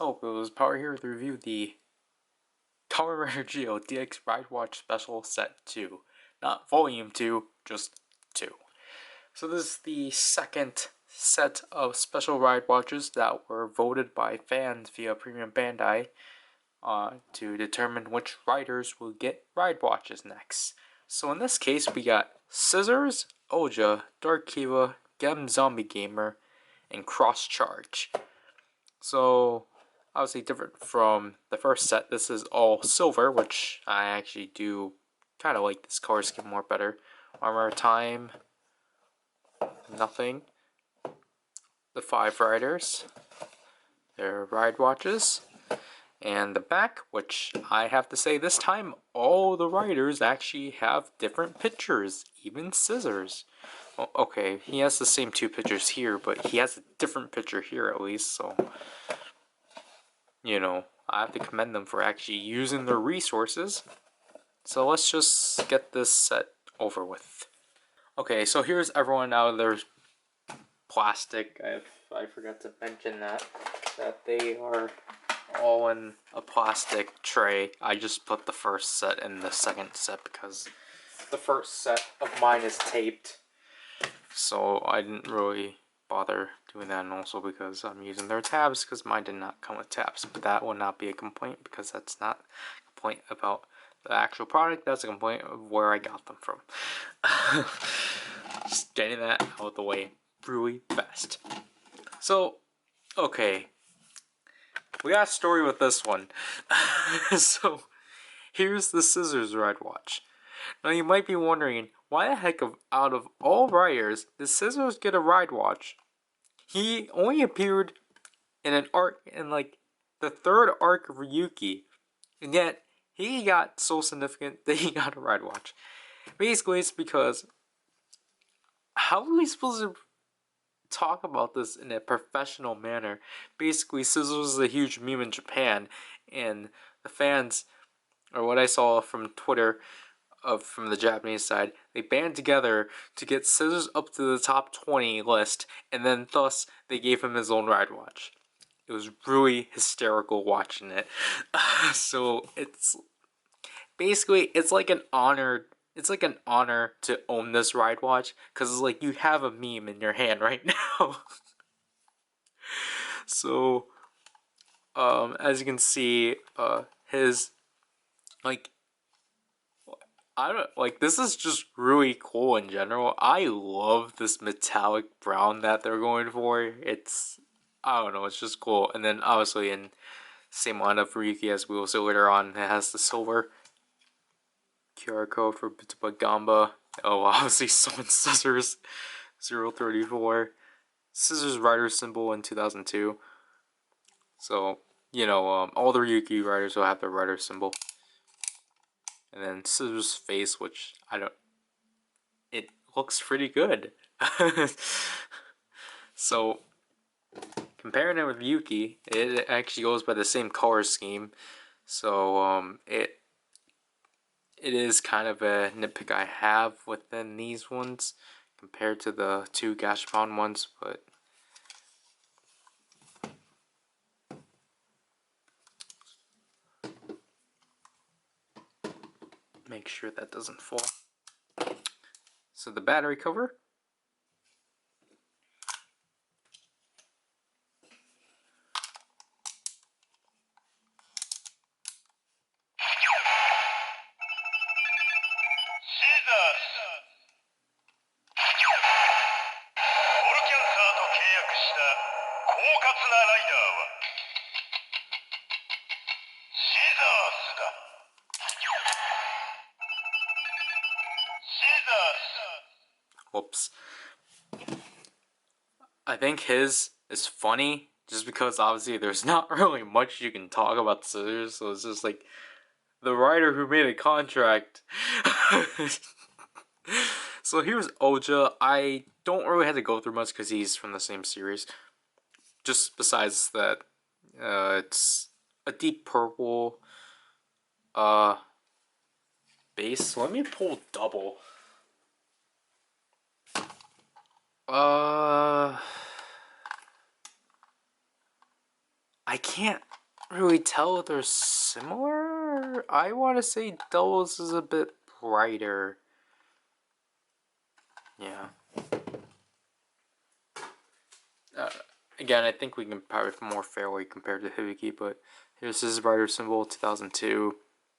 Oh, it was Power here to review the Kamen Rider Zi-O DX Ridewatch Special Set 2. Not Volume 2, just 2. So this is the second set of special ride watches that were voted by fans via Premium Bandai to determine which riders will get ride watches next. So in this case, we got Scissors, Oja, Dark Kiva, Gem Zombie Gamer, and Cross Charge. So obviously different from the first set. This is all silver, which I actually do kind of like this color scheme more better. Armor time, nothing. The 5 riders, their ride watches, and the back, which I have to say this time all the riders actually have different pictures, even Scissors. Well, okay, he has the same 2 pictures here, but he has a different picture here at least, so you know, I have to commend them for actually using their resources. So let's just get this set over with. Okay, so here's everyone out of their plastic. I forgot to mention that they are all in a plastic tray. I just put the first set in the second set because the first set of mine is taped. So I didn't really bother doing that, and also because I'm using their tabs because mine did not come with tabs. But that will not be a complaint because that's not a complaint about the actual product. That's a complaint of where I got them from. Just getting that out of the way really fast. So, okay, we got a story with this one. So, here's the Scissors ride watch. Now you might be wondering, why the heck out of all riders did Scissors get a ride watch? He only appeared in an arc in like the 3rd arc of Ryuki, and yet he got so significant that he got a ride watch. Basically, it's because how are we supposed to talk about this in a professional manner? Basically, Scissors is a huge meme in Japan, and the fans, or what I saw from Twitter, from the Japanese side, they band together to get Scissors up to the top 20 list, and then thus they gave him his own ride watch. It was really hysterical watching it. So it's basically it's like an honor. It's like an honor to own this ride watch because it's like you have a meme in your hand right now. So as you can see, his like I don't like this is just really cool in general. I love this metallic brown that they're going for. It's I don't know, it's just cool. And then obviously in same line of Ryuki as we will see later on, it has the silver QR code for Gamba. Oh, obviously Summon Scissors 034. Scissors Rider symbol in 2002. So, you know, all the Ryuki riders will have their rider symbol. And then Scissors face, which I don't. It looks pretty good. So, comparing it with Yuki, it actually goes by the same color scheme. So, it is kind of a nitpick I have within these ones compared to the 2 Gashapon ones, but make sure that doesn't fall. So the battery cover. Whoops. I think his is funny just because obviously there's not really much you can talk about the Scissors, so it's just like the writer who made a contract. So here's Oja. I don't really have to go through much because he's from the same series. Just besides that, it's a deep purple base. Let me pull double. I can't really tell if they're similar. I want to say Doubles is a bit brighter. Yeah. Again, I think we can probably more fairly compare to Hibiki, but here's his rider symbol, 2002.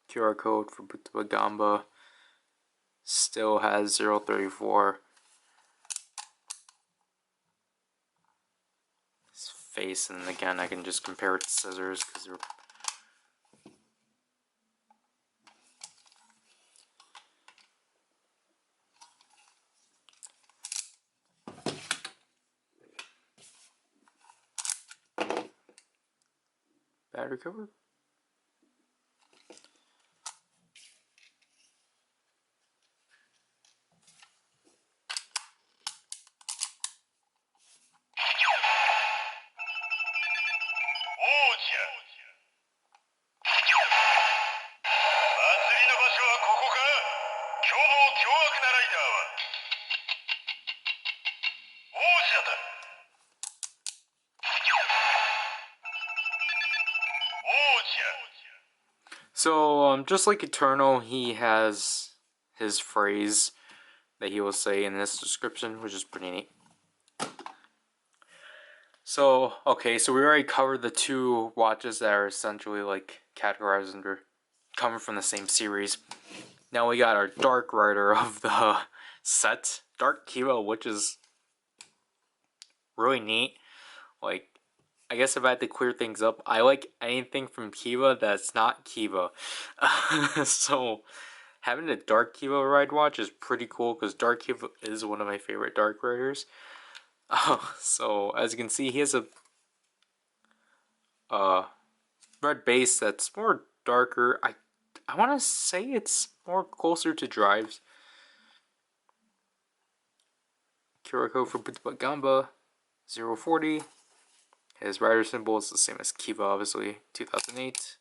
QR code for Gamba. Still has 034. His face, and again, I can just compare it to Scissors because they're. Battery cover? So, just like Eternal, he has his phrase that he will say in this description, which is pretty neat. So, okay, so we already covered the two watches that are essentially like categorized under coming from the same series. Now we got our Dark Rider of the set, Dark Kiva, which is really neat. Like, I guess if I had to clear things up, I like anything from Kiva that's not Kiva. So, having a Dark Kiva ride watch is pretty cool because Dark Kiva is one of my favorite Dark Riders. So, as you can see, he has a red base that's more darker. I want to say it's more closer to Drives. QR code for Gamba 040. His rider symbol is the same as Kiva, obviously, 2008.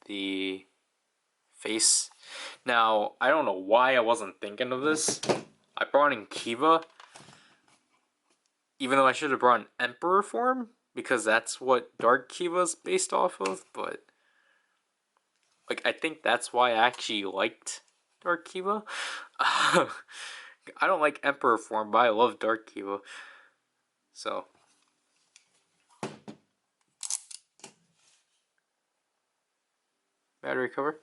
The face. Now, I don't know why I wasn't thinking of this. I brought in Kiva, even though I should have brought an Emperor form, because that's what Dark Kiva is based off of, but like I think that's why I actually liked Dark Kiva. I don't like Emperor form, but I love Dark Kiva. So. Battery cover.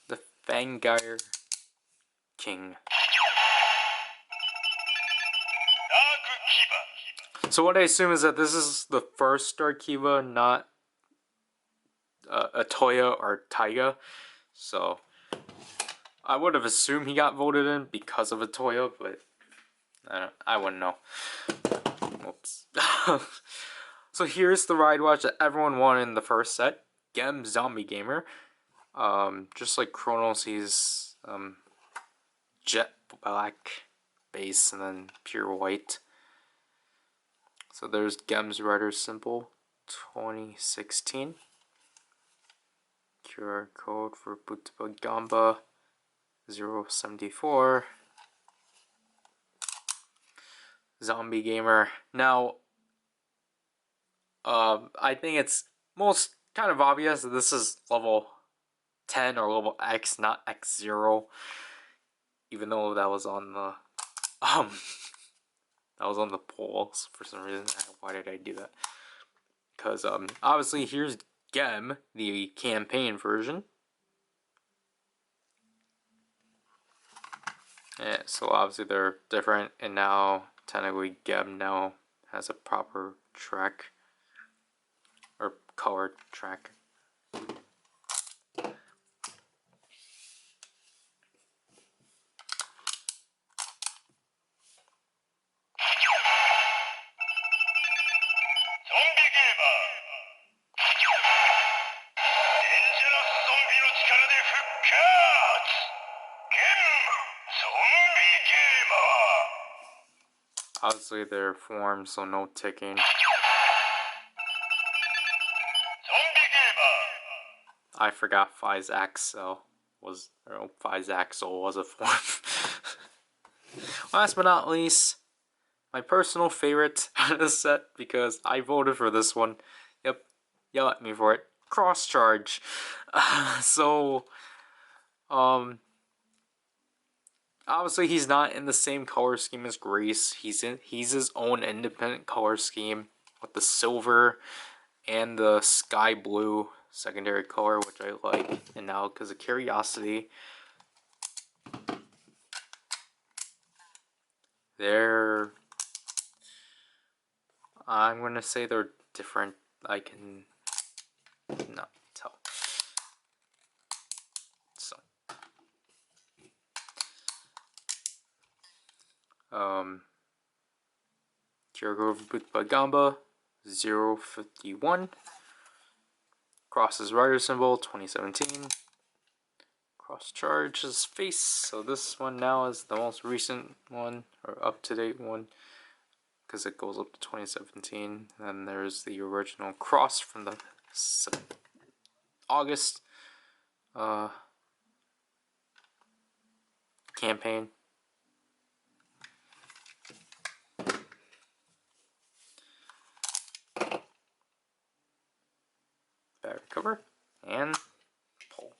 The Fangire King. So what I assume is that this is the first Dark Kiva, not a Toya or Taiga. So I would have assumed he got voted in because of a Toya, but I wouldn't know. Oops. So here's the ride watch that everyone wanted in the first set. Gem Zombie Gamer. Just like Chronos, he's jet black base and then pure white. So there's Gem's Rider Simple 2016. QR code for Butba Gamba 074. Zombie Gamer. Now, I think it's most kind of obvious that this is level 10 or level X, not X0. Even though that was on the that was on the polls for some reason. Why did I do that? Because obviously here's Gem, the campaign version. Yeah, so obviously they're different, and now technically Gem now has a proper track or colored track. Obviously they're formed, so no ticking. I forgot Phi's Axel was a form. Last but not least, my personal favorite out of the set, because I voted for this one. Yep, yell at me for it. Cross Charge. Obviously he's not in the same color scheme as Grace. He's his own independent color scheme with the silver and the sky blue secondary color, which I like. And now, because of curiosity, I'm gonna say they're different. I can not tell. So, Kyogre Boot by Gamba 051. Crosses Rider Symbol 2017. Cross Charge's face. So this one now is the most recent one, or up to date one, because it goes up to 2017. Then there's the original Cross from the August campaign. Battery cover and pull.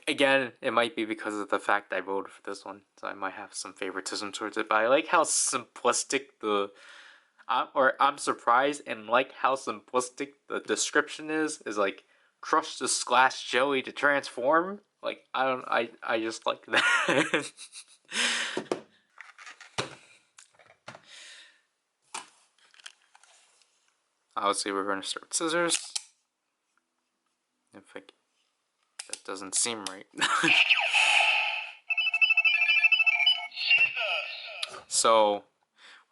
Again, it might be because of the fact I voted for this one, so I might have some favoritism towards it. But I like how simplistic I'm surprised and like how simplistic the description is. Is like crush the glass jelly to transform. Like I just like that. Obviously, we're going to start with scissors. That doesn't seem right. So,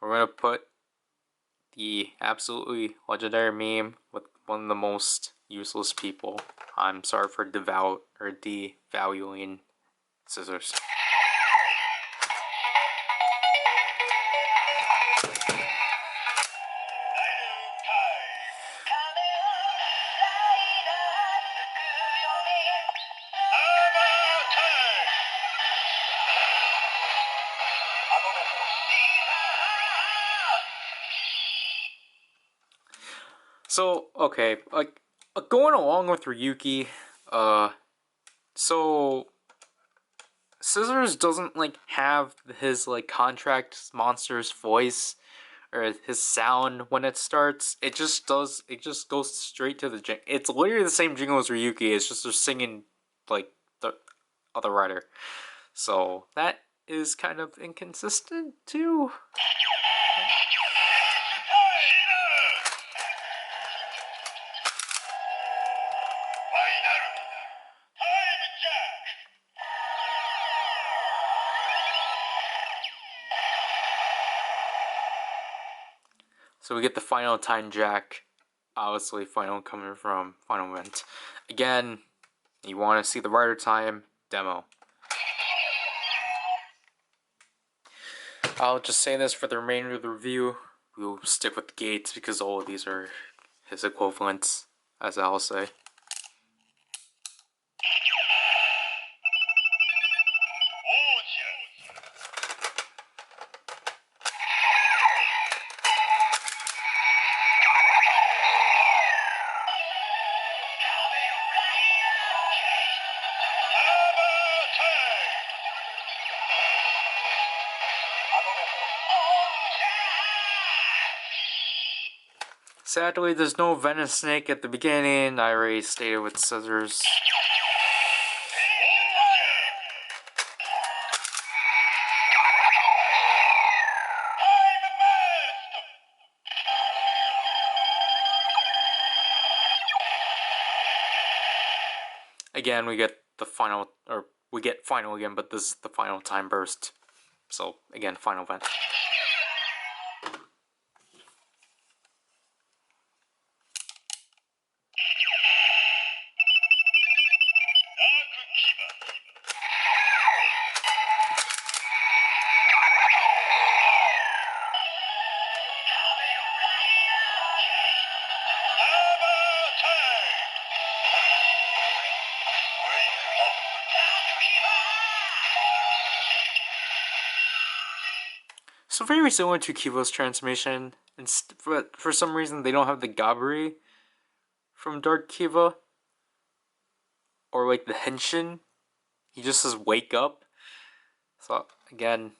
we're going to put the absolutely legendary meme with one of the most useless people. I'm sorry for devaluing scissors. So, okay, like, going along with Ryuki, so, Scissors doesn't, like, have his, like, contract monster's voice, or his sound when it starts. It just goes straight to the jingle. It's literally the same jingle as Ryuki, it's just they're singing, like, the other rider. So, that is kind of inconsistent, too. So we get the final time jack, obviously final coming from Final Event. Again, you want to see the rider time demo. I'll just say this for the remainder of the review. We'll stick with the gates because all of these are his equivalents, as I'll say. Sadly, there's no Venom Snake at the beginning. I already stated with scissors. again, we get the final, or we get final again, but this is the final time burst. So again, final event. So very similar to Kivo's transformation, but for some reason they don't have the Gabri from Dark Kiva, or like the Henshin. He just says "wake up." So again,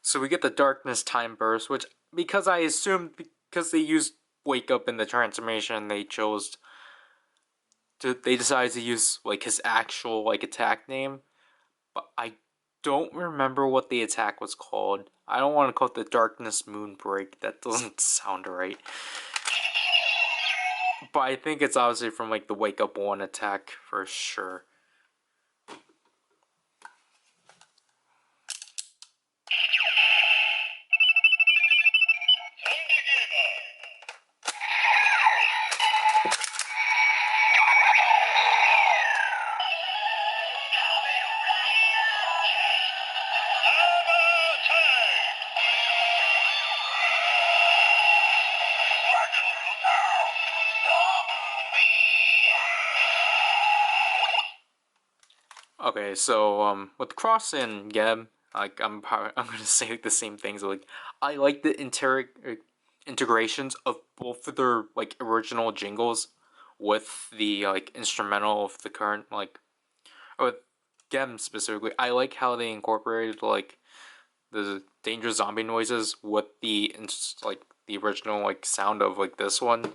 so we get the darkness time burst, which because I assumed because they used wake up in the transformation, they decided to use like his actual like attack name, but I don't remember what the attack was called. I don't want to call it the Darkness Moonbreak. That doesn't sound right. But I think it's obviously from like the Wake Up 1 attack for sure. Okay, so with Cross and Geb, like I'm gonna say like the same things. Like I like the integrations of both of their like original jingles with the like instrumental of the current like, or with Gem specifically. I like how they incorporated like the dangerous zombie noises with the like the original like sound of like this one,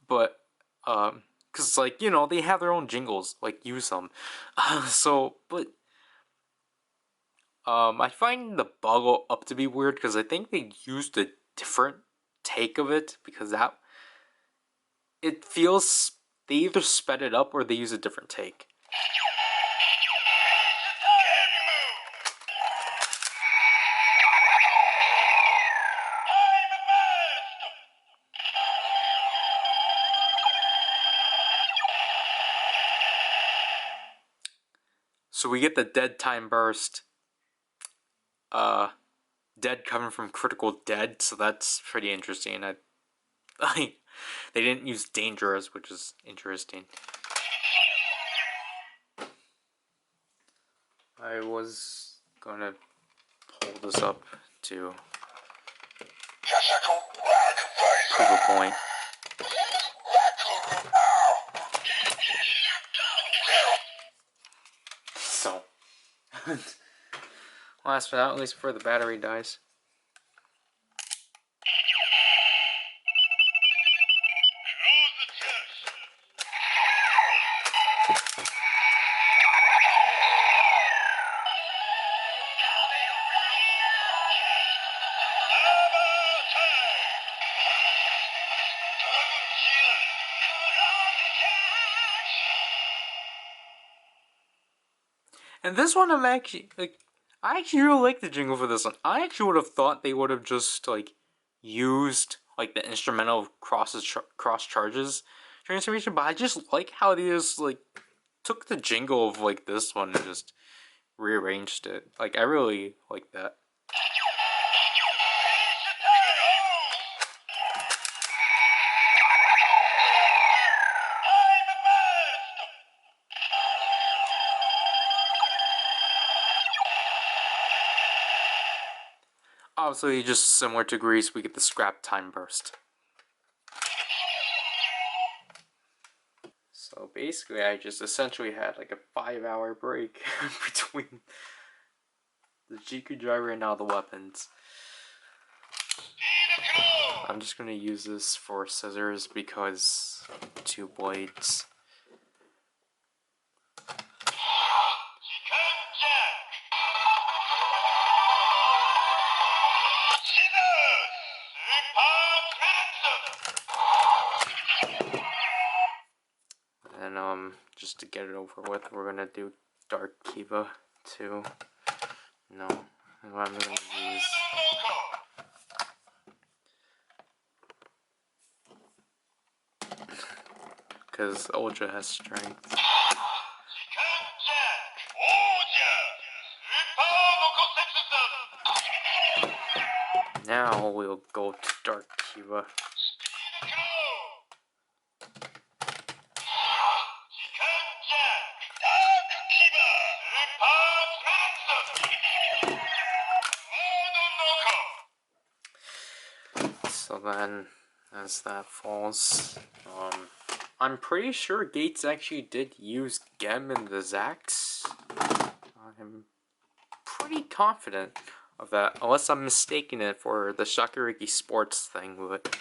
but because like you know they have their own jingles, like use them. But I find the Boggle Up to be weird because I think they used a different take of it because it feels they either sped it up or they use a different take. So we get the dead time burst. Dead coming from critical dead, so that's pretty interesting. They didn't use dangerous, which is interesting. I was gonna pull this up to prove a point. So, last but not least, before the battery dies. And this one, I actually really like the jingle for this one. I actually would have thought they would have just like used like the instrumental of cross charges transformation, but I just like how they just like took the jingle of like this one and just rearranged it. Like I really like that. Obviously, just similar to Grease, we get the scrap time burst. So basically, I just essentially had like a 5-hour break between the GQ driver and now the weapons. I'm just gonna use this for scissors because 2 blades. And just to get it over with, we're gonna do Dark Kiva too. No, what I'm gonna use. Because Ultra has strength. Now we'll go to Dark Kiva. So then, as that falls, I'm pretty sure Gates actually did use Gem in the Zax. I'm pretty confident of that, unless I'm mistaken it for the Shakuriki Sports thing, but...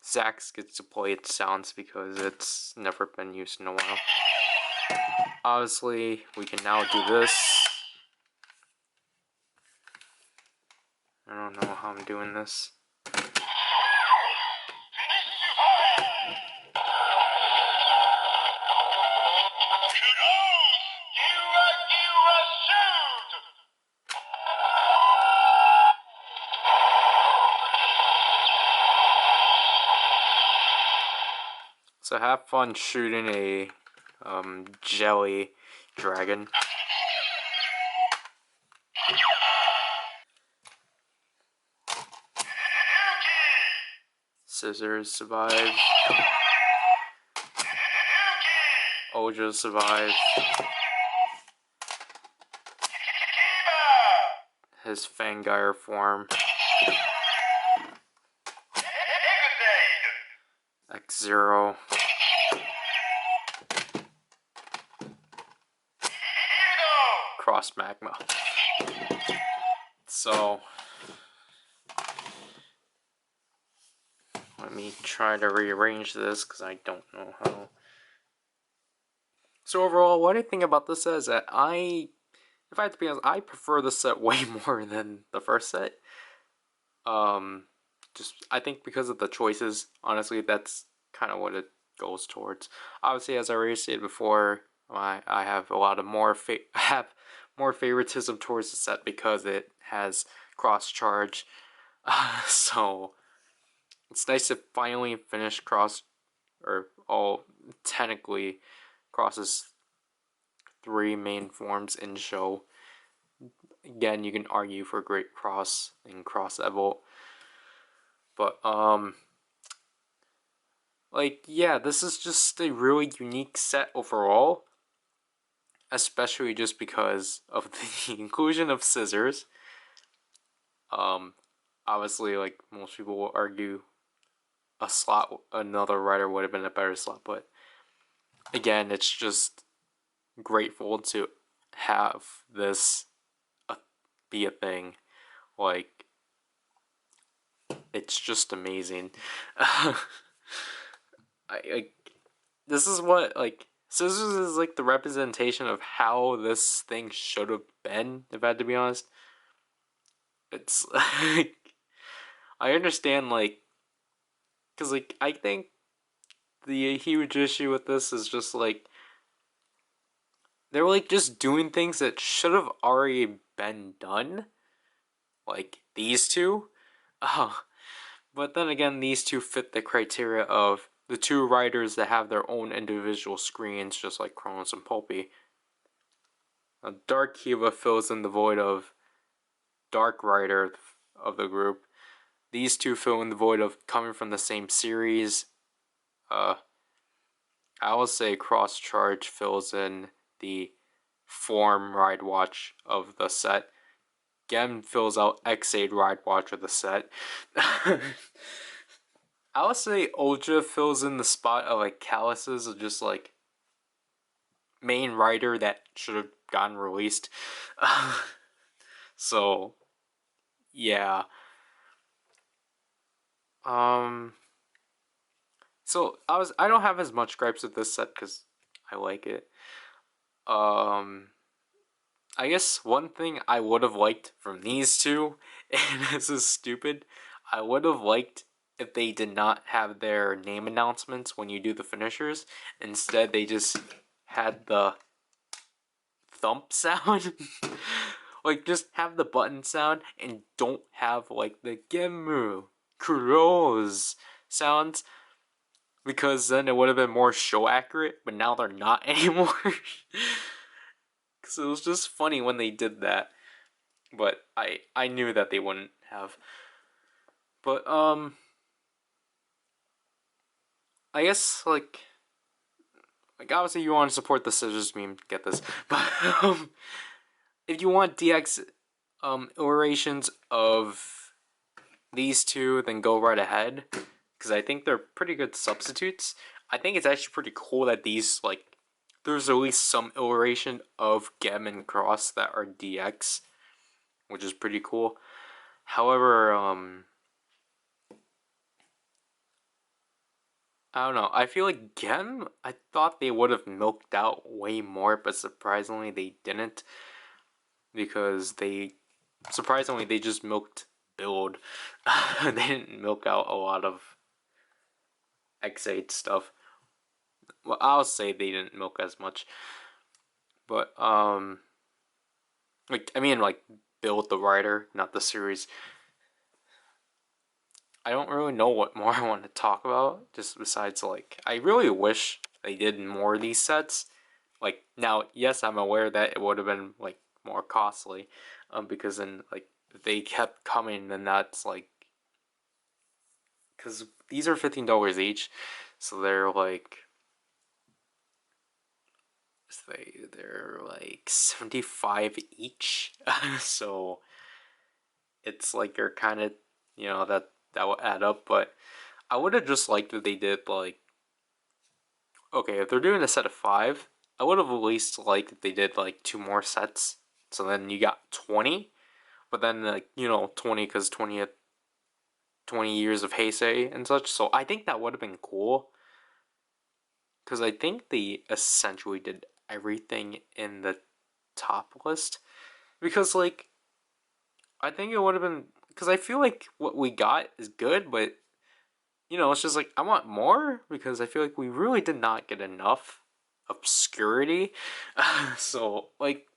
Zax gets to play its sounds because it's never been used in a while. Obviously, we can now do this. I don't know how I'm doing this. So have fun shooting a jelly dragon. Scissors survive. Ojo survive. His Fangire form. X-Zero. Cross Magma. So let me try to rearrange this because I don't know how. So overall, what I think about this set is that if I have to be honest, I prefer this set way more than the first set. Just I think because of the choices, honestly, that's kind of what it goes towards. Obviously, as I already stated before, I have a lot of more favoritism towards the set because it has cross charge. So it's nice to finally finish technically crosses 3 main forms in show. Again, you can argue for Great Cross and Cross Evolt. But, yeah, this is just a really unique set overall. Especially just because of the inclusion of scissors. Obviously, like, most people will argue another rider would have been a better slot. But, again, it's just grateful to have this be a thing. Like, it's just amazing. This is what, like, scissors is like the representation of how this thing should have been, if I had to be honest. It's like, I understand, like, because, like, I think the huge issue with this is just, like, they're, like, just doing things that should have already been done. Like, these two. But then again, these two fit the criteria of the 2 riders that have their own individual screens, just like Kronos and Pulpy. Now, Dark Kiva fills in the void of Dark Rider of the group. These 2 fill in the void of coming from the same series. I will say Cross Charge fills in the form Ridewatch of the set. Gem fills out XA Ridewatch with the set. I would say Ultra fills in the spot of like Callus's of just like main rider that should have gotten released. So yeah. So I don't have as much gripes with this set because I like it. I guess one thing I would have liked from these two, and this is stupid, I would have liked if they did not have their name announcements when you do the finishers. Instead, they just had the thump sound. Like, just have the button sound and don't have, like, the Gemu, Kuro's sounds. Because then it would have been more show accurate, but now they're not anymore. Because it was just funny when they did that. But I knew that they wouldn't have. But, I guess, like obviously you want to support the scissors meme, get this. But, if you want DX, iterations of these two, then go right ahead. Because I think they're pretty good substitutes. I think it's actually pretty cool that these, like, there's at least some iteration of Gem and Cross that are DX, which is pretty cool. However, I don't know. I feel like Gem, I thought they would have milked out way more, but surprisingly they didn't. Because surprisingly, they just milked build. They didn't milk out a lot of X8 stuff. Well, I'll say they didn't milk as much. But, like, I mean, like, build the rider, not the series. I don't really know what more I want to talk about, just besides, like, I really wish they did more of these sets. Like, now, yes, I'm aware that it would have been, like, more costly, because then, like, if they kept coming, then that's, like, because these are $15 each, so they're, like, they're like 75 each. So it's like you're kind of, you know, that will add up. But I would have just liked if they did, like, okay, if they're doing a set of 5, I would have at least liked if they did like 2 more sets. So then you got 20, but then, like, you know, 20 because 20 years of Heisei and such. So I think that would have been cool, because I think they essentially did everything in the top list. Because, like, I think it would have been, because I feel like what we got is good, but, you know, it's just like, I want more, because I feel like we really did not get enough obscurity. So, like,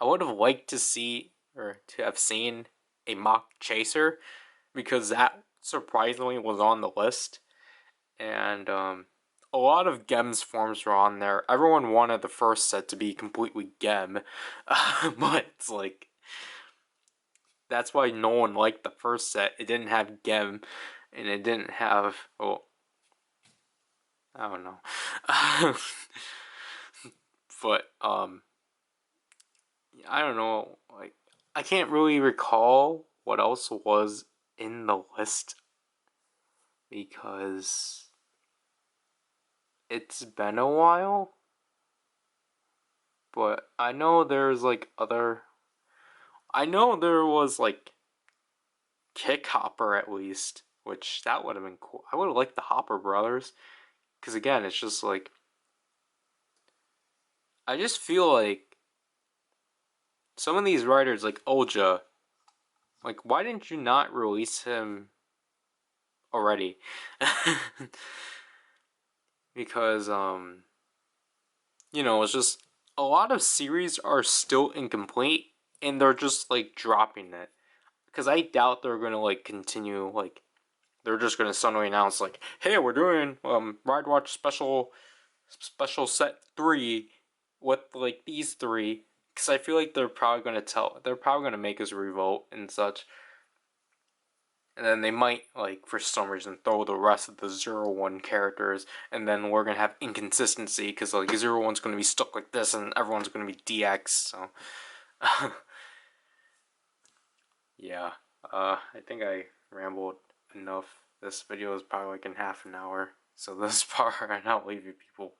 I would have liked to see, or to have seen, a mock chaser, because that surprisingly was on the list. And, a lot of Gem's forms were on there. Everyone wanted the first set to be completely Gem, but it's like, that's why no one liked the first set. It didn't have Gem, and it didn't have, well, I don't know. But, I don't know, like, I can't really recall what else was in the list, because it's been a while. But I know there's, like, I know there was, like, Kick Hopper at least, which that would have been cool. I would have liked the Hopper brothers, because again, it's just like, I just feel like some of these writers, like Olja, like, why didn't you not release him already? Because, you know, it's just, a lot of series are still incomplete, and they're just, like, dropping it. Because I doubt they're gonna, like, continue, like, they're just gonna suddenly announce, like, hey, we're doing, Ridewatch Special Set 3 with, like, these 3. Because I feel like they're probably gonna make us revolt and such. And then they might, like, for some reason, throw the rest of the 0-1 characters, and then we're gonna have inconsistency, because, like, 0-1's gonna be stuck like this, and everyone's gonna be DX, so. yeah, I think I rambled enough. This video is probably like in half an hour, so this part, and I'll leave you people